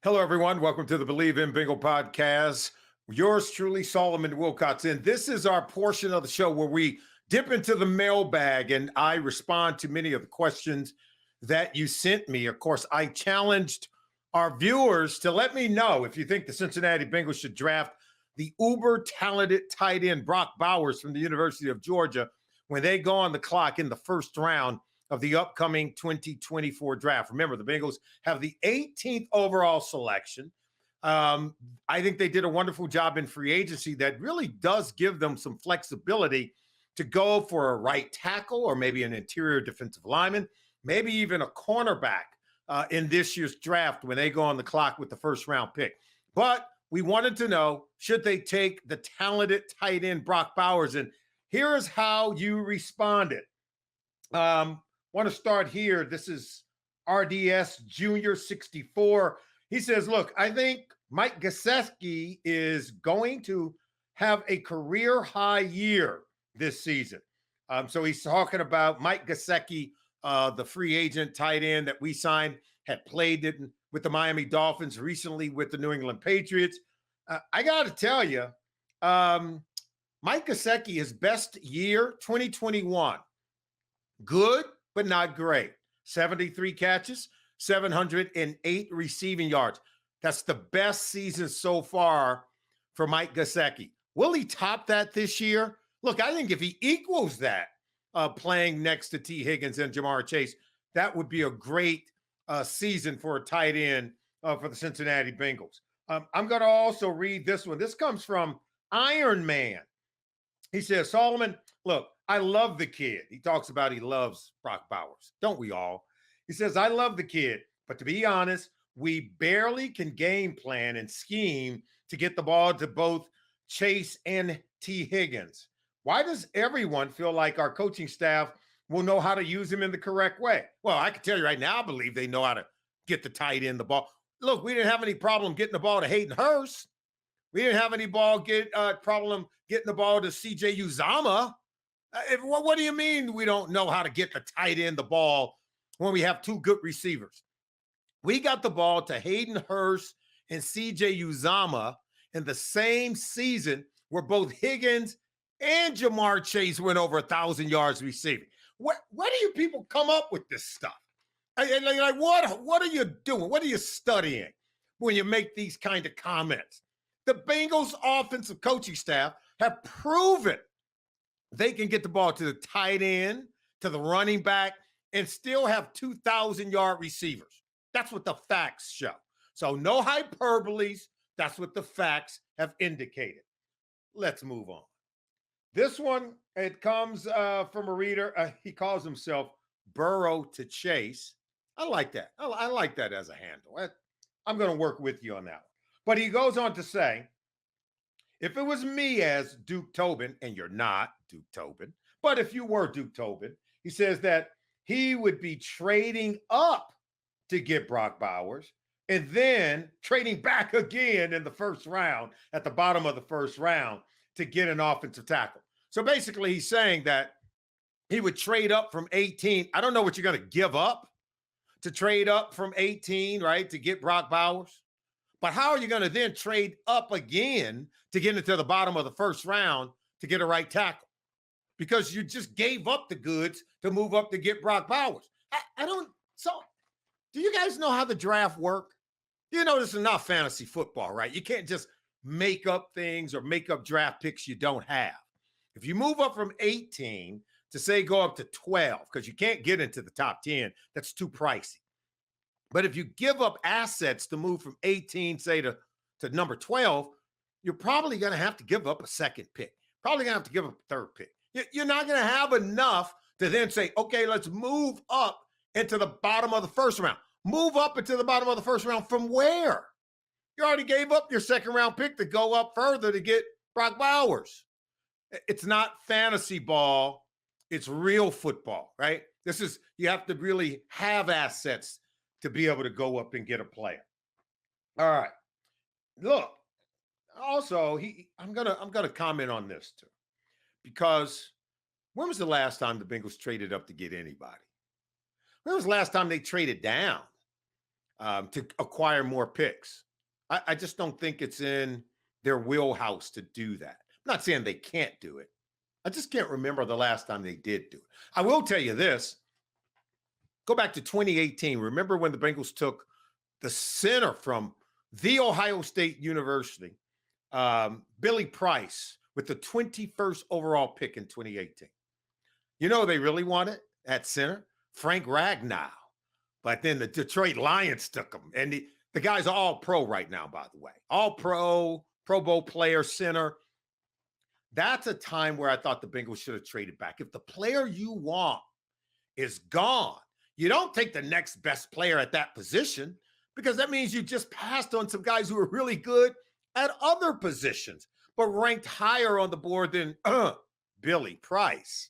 Hello, everyone. Welcome to the Believe in Bengal podcast. Yours truly, Solomon Wilcots. And this is our portion of the show where we dip into the mailbag and I respond to many of the questions that you sent me. Of course, I challenged our viewers to let me know if you think the Cincinnati Bengals should draft the uber talented tight end Brock Bowers from the University of Georgia when they go on the clock in the first round of the upcoming 2024 draft. Remember, the Bengals have the 18th overall selection. I think they did a wonderful job in free agency that really does give them some flexibility to go for a right tackle or maybe an interior defensive lineman, maybe even a cornerback in this year's draft when they go on the clock with the first round pick. But we wanted to know, should they take the talented tight end Brock Bowers? And here is how you responded. Want to start here. This is RDS Junior 64. He says, look, I think Mike Gesicki is going to have a career high year this season. So he's talking about Mike Gesicki, the free agent tight end that we signed, had played with the Miami Dolphins, recently with the New England Patriots. I got to tell you, Mike Gesicki, his best year, 2021. Good, but not great. 73 catches, 708 receiving yards. That's the best season so far for Mike Gesicki. Will he top that this year? Look, I think if he equals that, playing next to T. Higgins and Jamar Chase, that would be a great season for a tight end for the Cincinnati Bengals. I'm going to also read this one. This comes from Iron Man. He says, Solomon, look, I love the kid. He talks about he loves Brock Bowers. Don't we all? He says, I love the kid, but to be honest, we barely can game plan and scheme to get the ball to both Chase and T. Higgins. Why does everyone feel like our coaching staff will know how to use him in the correct way? Well, I can tell you right now, I believe they know how to get the tight end the ball. Look, we didn't have any problem getting the ball to Hayden Hurst. We didn't have any problem getting the ball to C.J. Uzama. What do you mean we don't know how to get the tight end the ball when we have two good receivers? We got the ball to Hayden Hurst and C.J. Uzama in the same season where both Higgins and Jamar Chase went over 1,000 yards receiving. Where do you people come up with this stuff? Like what are you doing? What are you studying when you make these kind of comments? The Bengals offensive coaching staff have proven they can get the ball to the tight end, to the running back, and still have 2,000-yard receivers. That's what the facts show. So no hyperboles. That's what the facts have indicated. Let's move on. This one, it comes from a reader. He calls himself Burrow to Chase. I like that. I like that as a handle. I'm going to work with you on that one. But he goes on to say, if it was me as Duke Tobin, and you're not Duke Tobin, but if you were Duke Tobin, he says that he would be trading up to get Brock Bowers and then trading back again in the first round, at the bottom of the first round, to get an offensive tackle. So basically he's saying that he would trade up from 18. I don't know what you're going to give up to trade up from 18, right, to get Brock Bowers. But how are you going to then trade up again to get into the bottom of the first round to get a right tackle? Because you just gave up the goods to move up to get Brock Bowers. I don't. So do you guys know how the draft work? You know, this is not fantasy football, right? You can't just make up things or make up draft picks you don't have. If you move up from 18 to, say, go up to 12, because you can't get into the top 10, that's too pricey. But if you give up assets to move from 18, say, to number 12, you're probably going to have to give up a second pick. Probably going to have to give up a third pick. You're not going to have enough to then say, okay, let's move up into the bottom of the first round. Move up into the bottom of the first round from where? You already gave up your second round pick to go up further to get Brock Bowers. It's not fantasy ball. It's real football, right? You have to really have assets to be able to go up and get a player. All right. Look, also, I'm gonna comment on this too, because when was the last time the Bengals traded up to get anybody? When was the last time they traded down? to acquire more picks. I just don't think it's in their wheelhouse to do that. I'm not saying they can't do it. I just can't remember the last time they did do it. I will tell you this. Go back to 2018. Remember when the Bengals took the center from The Ohio State University, Billy Price, with the 21st overall pick in 2018. You know they really wanted at center? Frank Ragnow. But then the Detroit Lions took him. And the guy's all pro right now, by the way. All pro, Pro Bowl player, center. That's a time where I thought the Bengals should have traded back. If the player you want is gone, you don't take the next best player at that position, because that means you just passed on some guys who are really good at other positions, but ranked higher on the board than Billy Price,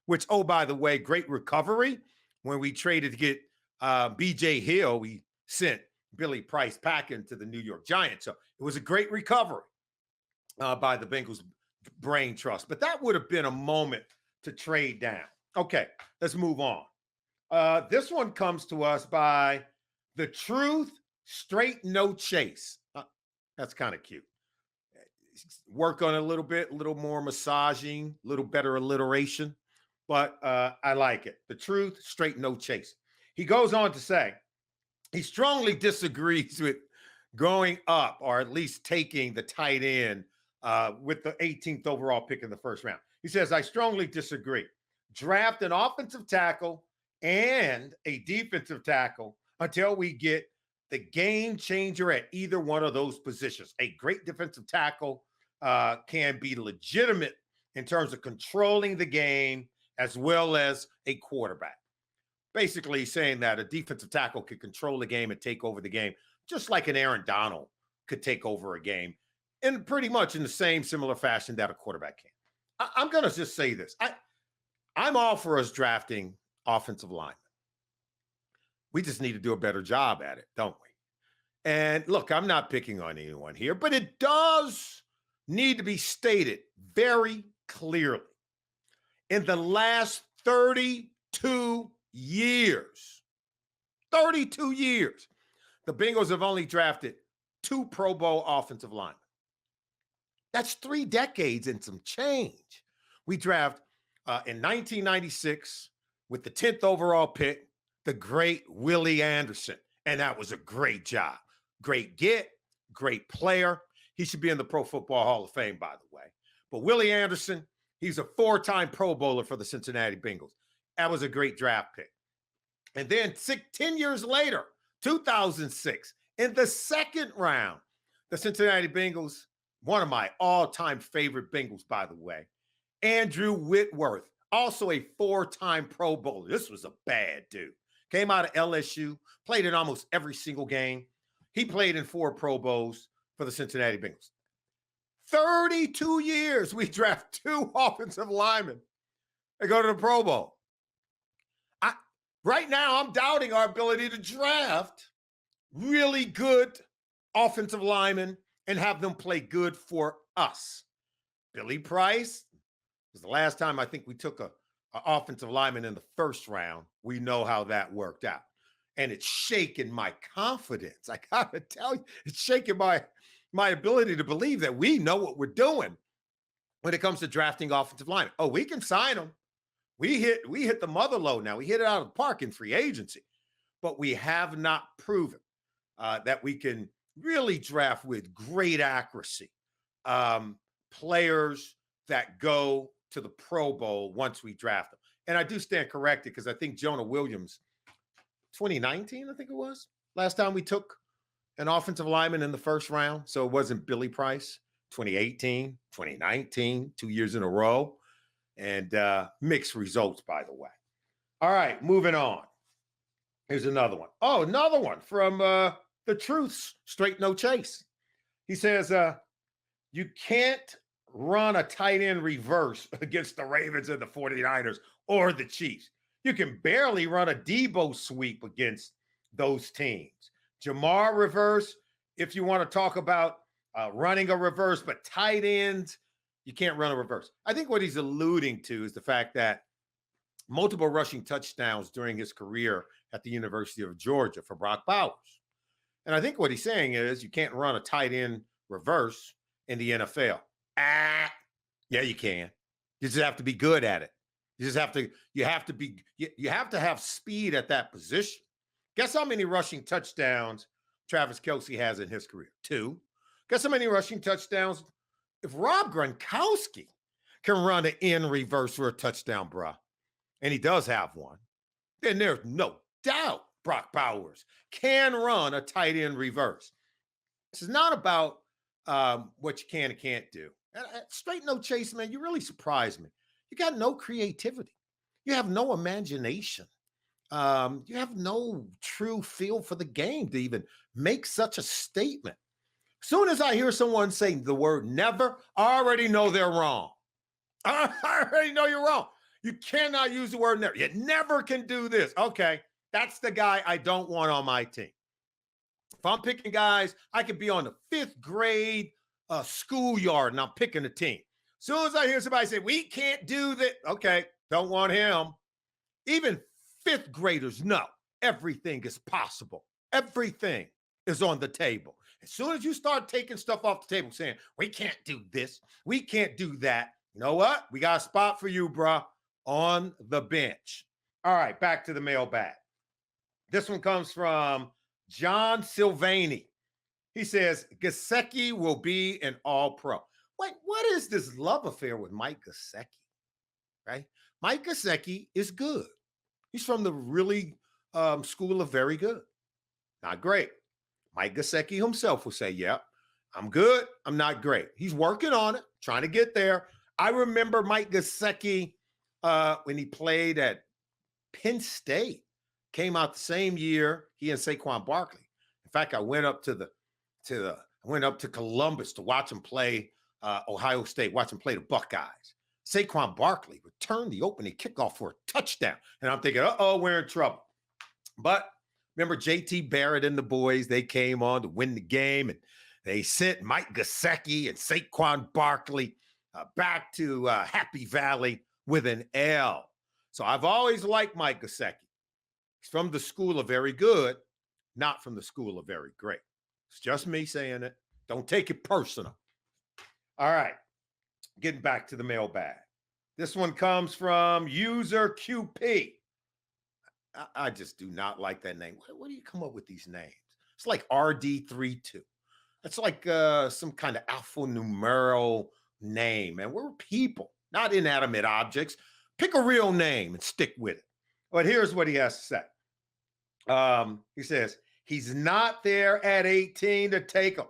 which, oh, by the way, great recovery. When we traded to get B.J. Hill, we sent Billy Price packing to the New York Giants. So it was a great recovery by the Bengals brain trust. But that would have been a moment to trade down. Okay, let's move on. This one comes to us by The Truth, Straight No Chase. That's kind of cute. Work on it a little more massaging, a little better alliteration, but I like it. The Truth, Straight No Chase. He goes on to say he strongly disagrees with going up, or at least taking the tight end with the 18th overall pick in the first round. He says, I strongly disagree. Draft an offensive tackle and a defensive tackle until we get the game changer at either one of those positions. A great defensive tackle can be legitimate in terms of controlling the game as well as a quarterback. Basically saying that a defensive tackle could control the game and take over the game, just like an Aaron Donald could take over a game, and pretty much in the same similar fashion that a quarterback can. I'm going to just say this. I'm all for us drafting offensive linemen. We just need to do a better job at it, don't we? And look, I'm not picking on anyone here, but it does need to be stated very clearly. In the last 32 years, the Bengals have only drafted 2 Pro Bowl offensive linemen. That's 3 decades and some change. We draft in 1996 with the 10th overall pick, the great Willie Anderson. And that was a great job. Great get, great player. He should be in the Pro Football Hall of Fame, by the way. But Willie Anderson, he's a 4-time Pro Bowler for the Cincinnati Bengals. That was a great draft pick. And then 10 years later, 2006, in the second round, the Cincinnati Bengals, one of my all-time favorite Bengals, by the way, Andrew Whitworth, also a 4-time Pro Bowler. This was a bad dude. Came out of LSU, played in almost every single game. He played in 4 Pro Bowls for the Cincinnati Bengals. 32 years, we draft 2 offensive linemen. They go to the Pro Bowl. Right now, I'm doubting our ability to draft really good offensive linemen and have them play good for us. Billy Price was the last time I think we took an offensive lineman in the first round. We know how that worked out. And it's shaking my confidence. I got to tell you, it's shaking my ability to believe that we know what we're doing when it comes to drafting offensive linemen. Oh, we can sign them. We hit the mother load now. We hit it out of the park in free agency. But we have not proven that we can really draft with great accuracy players that go to the Pro Bowl once we draft them. And I do stand corrected because I think Jonah Williams, 2019, I think it was, last time we took an offensive lineman in the first round. So it wasn't Billy Price. 2018, 2019, 2 years in a row. And mixed results, by the way. All right, moving on. Here's another one. Oh, another one from The Truth, Straight No Chase. He says, you can't run a tight end reverse against the Ravens and the 49ers or the Chiefs. You can barely run a Debo sweep against those teams. Jamar reverse, if you want to talk about running a reverse, but tight ends, you can't run a reverse. I think what he's alluding to is the fact that multiple rushing touchdowns during his career at the University of Georgia for Brock Bowers. And I think what he's saying is you can't run a tight end reverse in the NFL. Ah, yeah, you can. You just have to be good at it. You have to have speed at that position. Guess how many rushing touchdowns Travis Kelce has in his career? 2. Guess how many rushing touchdowns? If Rob Gronkowski can run an in reverse for a touchdown, bruh, and he does have one, then there's no doubt Brock Bowers can run a tight end reverse. This is not about what you can and can't do. Straight no chase, man, you really surprised me. You got no creativity. You have no imagination. You have no true feel for the game to even make such a statement. As soon as I hear someone saying the word never, I already know they're wrong. I already know you're wrong. You cannot use the word never. You never can do this. Okay, that's the guy I don't want on my team. If I'm picking guys, I could be on the 5th grade schoolyard and I'm picking a team. As soon as I hear somebody say, we can't do that, okay, don't want him. Even 5th graders know everything is possible. Everything is on the table. As soon as you start taking stuff off the table saying, we can't do this, we can't do that, you know what? We got a spot for you, bruh, on the bench. All right, back to the mailbag. This one comes from John Silvani. He says, Gesicki will be an all-pro. Wait, what is this love affair with Mike Gesicki, right? Mike Gesicki is good. He's from the really school of very good. Not great. Mike Gesicki himself will say, yep, I'm good. I'm not great. He's working on it, trying to get there. I remember Mike Gesicki when he played at Penn State, came out the same year, he and Saquon Barkley. In fact, I went up to Columbus to watch him play Ohio State, watch him play the Buckeyes. Saquon Barkley returned the opening kickoff for a touchdown. And I'm thinking, uh-oh, we're in trouble. But remember JT Barrett and the boys, they came on to win the game, and they sent Mike Gesicki and Saquon Barkley back to Happy Valley with an L. So I've always liked Mike Gesicki. He's from the school of very good, not from the school of very great. It's just me saying it. Don't take it personal. All right. Getting back to the mailbag. This one comes from user QP. I just do not like that name. What do you come up with these names? It's like RD32. It's like some kind of alphanumerical name. And we're people, not inanimate objects. Pick a real name and stick with it. But here's what he has to say. He says, he's not there at 18 to take him.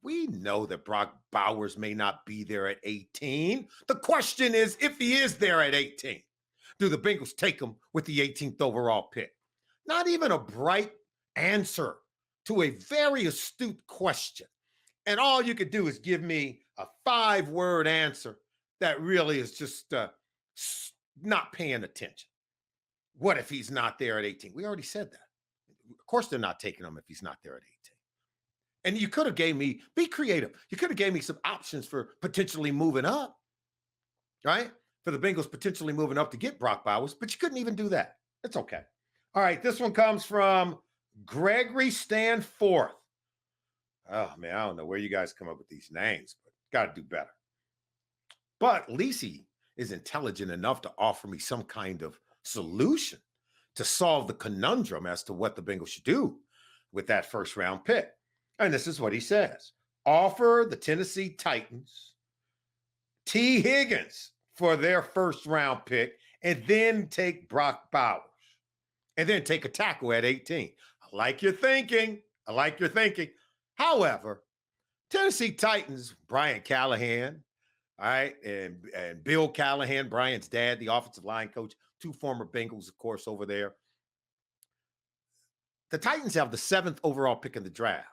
We know that Brock Bowers may not be there at 18. The question is, if he is there at 18, do the Bengals take him with the 18th overall pick? Not even a bright answer to a very astute question. And all you could do is give me a 5-word answer that really is just not paying attention. What if he's not there at 18? We already said that. Of course, they're not taking him if he's not there at 18. And you could have gave me, be creative. You could have gave me some options for potentially moving up, right? For the Bengals potentially moving up to get Brock Bowers, but you couldn't even do that. It's okay. All right, this one comes from Gregory Stanforth. Oh, man, I don't know where you guys come up with these names, but got to do better. But at least he is intelligent enough to offer me some kind of solution to solve the conundrum as to what the Bengals should do with that first-round pick. And this is what he says. Offer the Tennessee Titans T. Higgins for their first-round pick and then take Brock Bowers and then take a tackle at 18. I like your thinking. However, Tennessee Titans, Brian Callahan, all right, and Bill Callahan, Brian's dad, the offensive line coach, 2 former Bengals, of course, over there. The Titans have the 7th overall pick in the draft.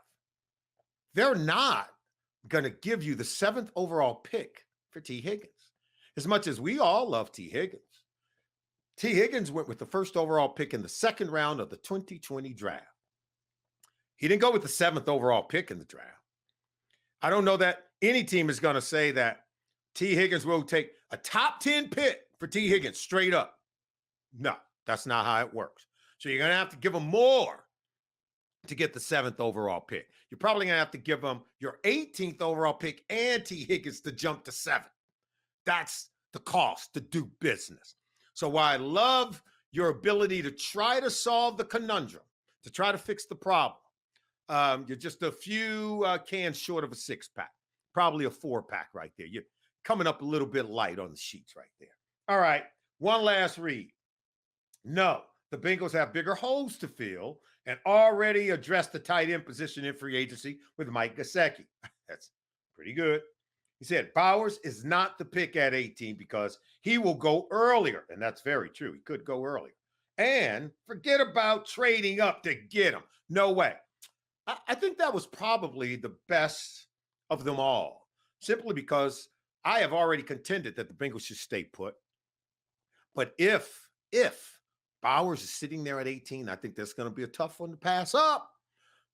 They're not going to give you the 7th overall pick for T. Higgins. As much as we all love T. Higgins, T. Higgins went with the 1st overall pick in the 2nd round of the 2020 draft. He didn't go with the 7th overall pick in the draft. I don't know that any team is going to say that T. Higgins will take a top 10 pick for T. Higgins straight up. No, that's not how it works. So you're going to have to give him more to get the 7th overall pick. You're probably going to have to give them your 18th overall pick and T. Higgins to jump to 7th. That's the cost to do business. So while I love your ability to try to solve the conundrum, to try to fix the problem, you're just a few cans short of a 6-pack, probably a 4-pack right there. You're coming up a little bit light on the sheets right there. All right, one last read. No, the Bengals have bigger holes to fill and already addressed the tight end position in free agency with Mike Gesicki. That's pretty good. He said Bowers is not the pick at 18 because he will go earlier. And that's very true. He could go earlier. And forget about trading up to get him. No way. I think that was probably the best of them all, simply because I have already contended that the Bengals should stay put. But if Bowers is sitting there at 18, I think that's going to be a tough one to pass up,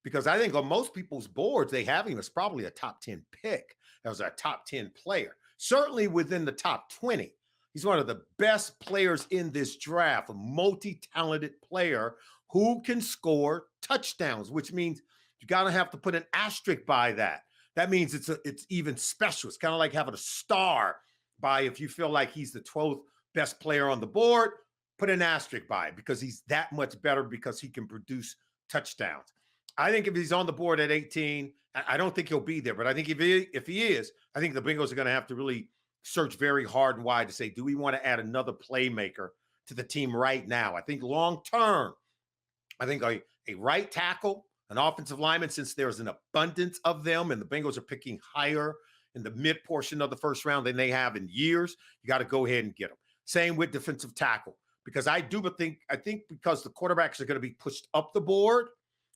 because I think on most people's boards, they have him as probably a top 10 pick, as a top 10 player, certainly within the top 20. He's one of the best players in this draft, a multi-talented player who can score touchdowns, which means you got to have to put an asterisk by that. That means it's even special. It's kind of like having a star by, if you feel like he's the 12th best player on the board, put an asterisk by it because he's that much better because he can produce touchdowns. I think if he's on the board at 18, I don't think he'll be there. But I think if he is, I think the Bengals are going to have to really search very hard and wide to say, do we want to add another playmaker to the team right now? I think long term, I think a right tackle, an offensive lineman, since there's an abundance of them and the Bengals are picking higher in the mid portion of the first round than they have in years, you got to go ahead and get them. Same with defensive tackle, because I think because the quarterbacks are going to be pushed up the board,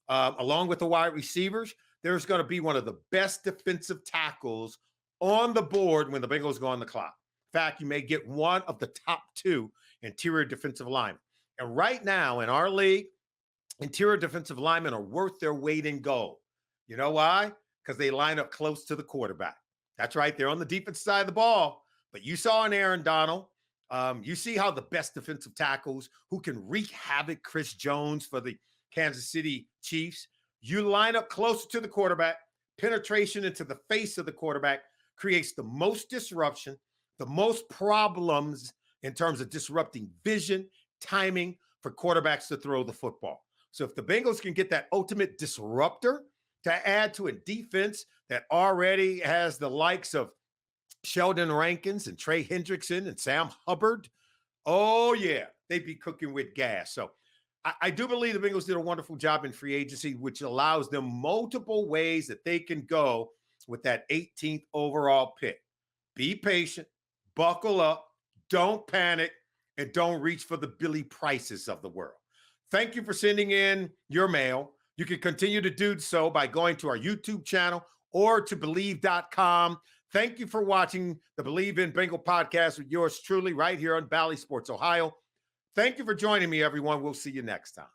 along with the wide receivers, there's going to be one of the best defensive tackles on the board when the Bengals go on the clock. In fact, you may get one of the top 2 interior defensive linemen. And right now in our league, interior defensive linemen are worth their weight in gold. You know why? Because they line up close to the quarterback. That's right. They're on the defensive side of the ball. But you saw in Aaron Donald, you see how the best defensive tackles who can wreak havoc, Chris Jones for the Kansas City Chiefs, you line up closer to the quarterback. Penetration into the face of the quarterback creates the most disruption, the most problems in terms of disrupting vision, timing for quarterbacks to throw the football. So if the Bengals can get that ultimate disruptor to add to a defense that already has the likes of Sheldon Rankins and Trey Hendrickson and Sam Hubbard, oh yeah, they'd be cooking with gas. So I do believe the Bengals did a wonderful job in free agency, which allows them multiple ways that they can go with that 18th overall pick. Be patient, buckle up, don't panic, and don't reach for the Billy Prices of the world. Thank you for sending in your mail. You can continue to do so by going to our YouTube channel or to Believe.com. Thank you for watching the Believe in Bengal podcast with yours truly right here on Bally Sports Ohio. Thank you for joining me, everyone. We'll see you next time.